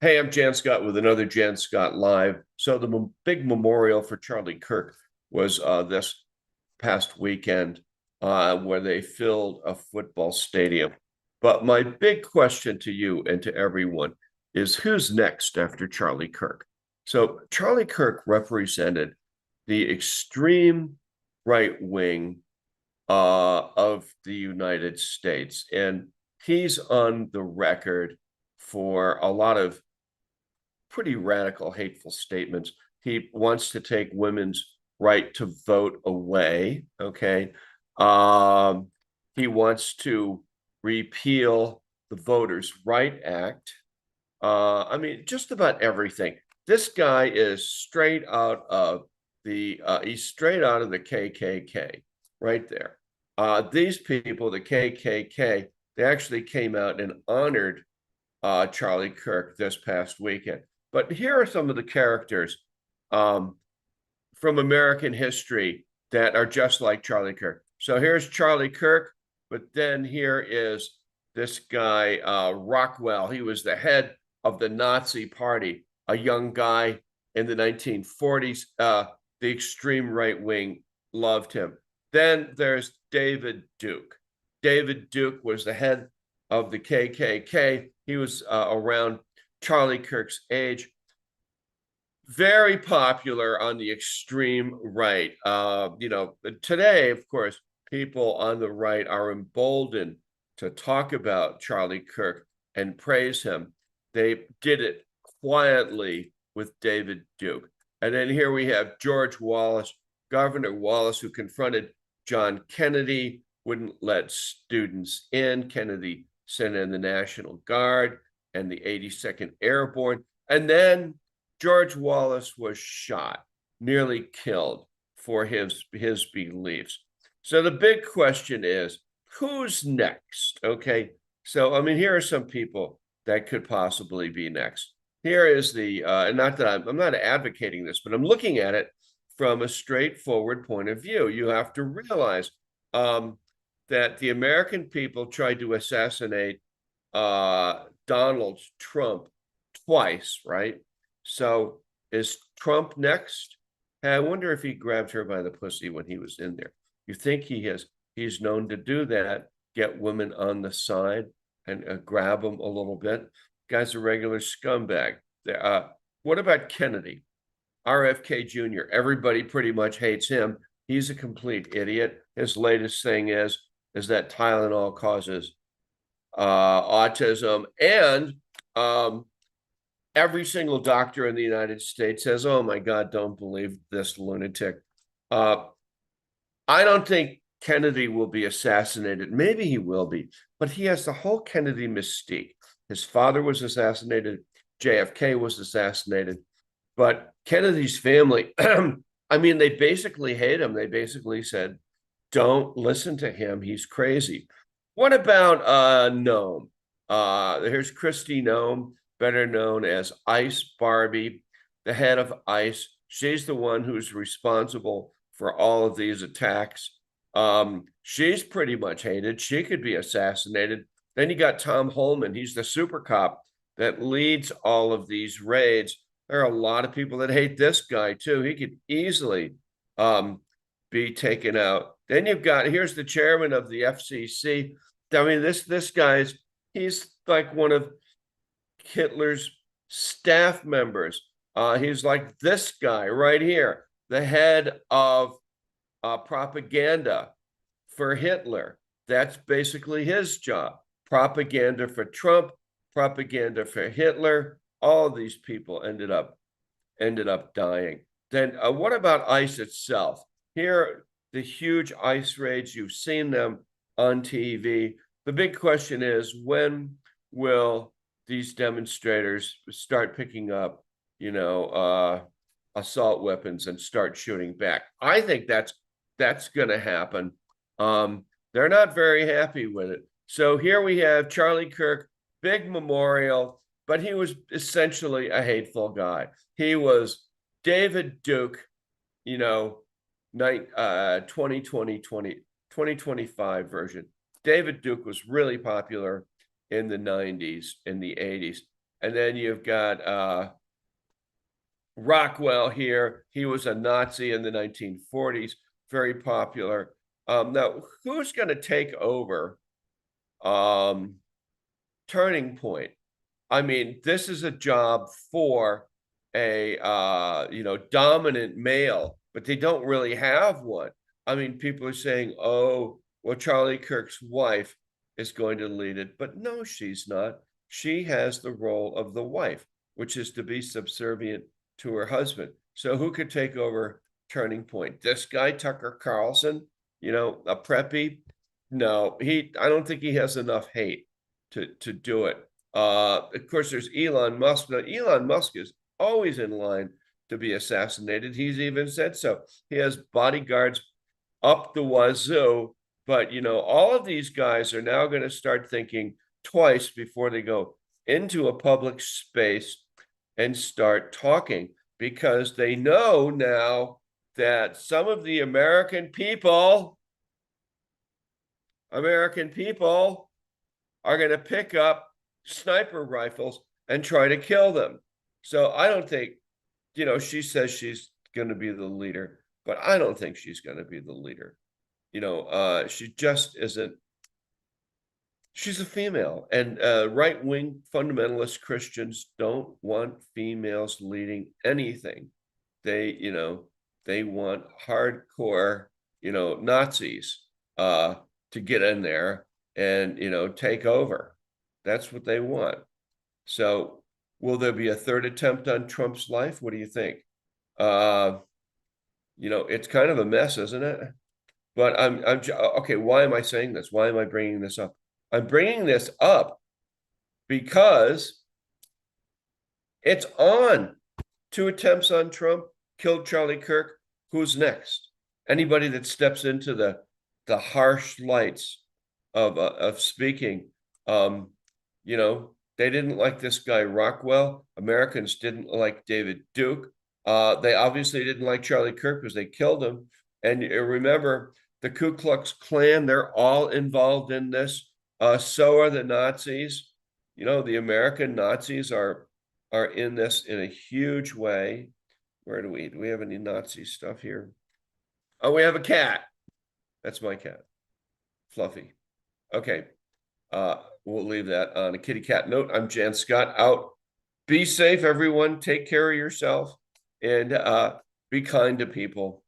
Hey, I'm Jann Scott with another Jann Scott Live. So the big memorial for Charlie Kirk was this past weekend where they filled a football stadium. But my big question to you and to everyone is who's next after Charlie Kirk? So Charlie Kirk represented the extreme right wing of the United States, and he's on the record for a lot of pretty radical, hateful statements. He wants to take women's right to vote away. Okay. Um, he wants to repeal the Voters' Right Act. I mean, just about everything. This guy is straight out of he's straight out of the KKK, right there. These people, the KKK, they actually came out and honored Charlie Kirk this past weekend. But here are some of the characters um, from American history that are just like Charlie Kirk. So here's Charlie Kirk, but then here is this guy, Rockwell. He was the head of the Nazi Party, a young guy in the 1940s. The extreme right wing loved him. Then there's David Duke. David Duke was the head of the KKK. He was around Charlie Kirk's age, very popular on the extreme right. Today, of course, people on the right are emboldened to talk about Charlie Kirk and praise him. They did it quietly with David Duke. And then here we have George Wallace, Governor Wallace, who confronted John Kennedy, wouldn't let students in. Kennedy sent in the National Guard and the 82nd Airborne. And then George Wallace was shot, nearly killed for his beliefs. So the big question is, who's next? Okay. So, I mean, here are some people that could possibly be next. Here is and not that I'm not advocating this, but I'm looking at it from a straightforward point of view. You have to realize that the American people tried to assassinate Donald Trump twice, right? So is Trump next? Hey, I wonder if he grabbed her by the pussy when he was in there. You think he's known to do that, get women on the side and grab them a little bit. Guy's a regular scumbag. What about Kennedy? RFK Jr. Everybody pretty much hates him. He's a complete idiot. His latest thing is that Tylenol causes autism, and every single doctor in the United States says, "Oh my God, don't believe this lunatic." Uh, I don't think Kennedy will be assassinated. Maybe he will be, but he has the whole Kennedy mystique. His father was assassinated. JFK was assassinated, but Kennedy's family, I mean, they basically hate him. They basically said, "Don't listen to him. He's crazy." What about Noem? Here's Kristi Noem, better known as Ice Barbie, the head of ICE. She's the one who's responsible for all of these attacks. She's pretty much hated. She could be assassinated. Then you got Tom Holman. He's the super cop that leads all of these raids. There are a lot of people that hate this guy too. He could easily be taken out. Then you've got, here's the chairman of the FCC. I mean, this guy's, he's like one of Hitler's staff members. He's like this guy right here, the head of propaganda for Hitler. That's basically his job. Propaganda for Trump, propaganda for Hitler. All of these people ended up dying. Then what about ICE itself? Here, the huge ICE raids, you've seen them on TV. The big question is, when will these demonstrators start picking up, assault weapons and start shooting back? I think that's going to happen. They're not very happy with it. So here we have Charlie Kirk, big memorial, but he was essentially a hateful guy. He was David Duke, 2025 version. David Duke was really popular in the 90s, in the 80s. And then you've got Rockwell here. He was a Nazi in the 1940s, very popular. Now, who's going to take over Turning Point? I mean, this is a job for a dominant male, but they don't really have one. I mean, people are saying, oh, well, Charlie Kirk's wife is going to lead it, but no, she's not. She has the role of the wife, which is to be subservient to her husband. So who could take over Turning Point? This guy, Tucker Carlson, a preppy? No, I don't think he has enough hate to do it. Of course, there's Elon Musk. Now, Elon Musk is always in line to be assassinated. He's even said so. He has bodyguards up the wazoo. But, all of these guys are now going to start thinking twice before they go into a public space and start talking, because they know now that some of the American people are going to pick up sniper rifles and try to kill them. So I don't think, she says she's going to be the leader, but I don't think she's going to be the leader. She just isn't. She's a female, and right-wing fundamentalist Christians don't want females leading anything. They want hardcore, Nazis to get in there and, take over. That's what they want. So will there be a third attempt on Trump's life? What do you think? It's kind of a mess, isn't it? But I'm okay. Why am I saying this? Why am I bringing this up? I'm bringing this up because it's on. 2 attempts on Trump, killed Charlie Kirk. Who's next? Anybody that steps into the harsh lights of speaking. They didn't like this guy Rockwell. Americans didn't like David Duke. They obviously didn't like Charlie Kirk because they killed him. And remember, the Ku Klux Klan, they're all involved in this. So are the Nazis. The American Nazis are in this in a huge way. Where do we have any Nazi stuff here? Oh, we have a cat. That's my cat, Fluffy. Okay. We'll leave that on a kitty cat note. I'm Jann Scott, out. Be safe, everyone. Take care of yourself, and be kind to people.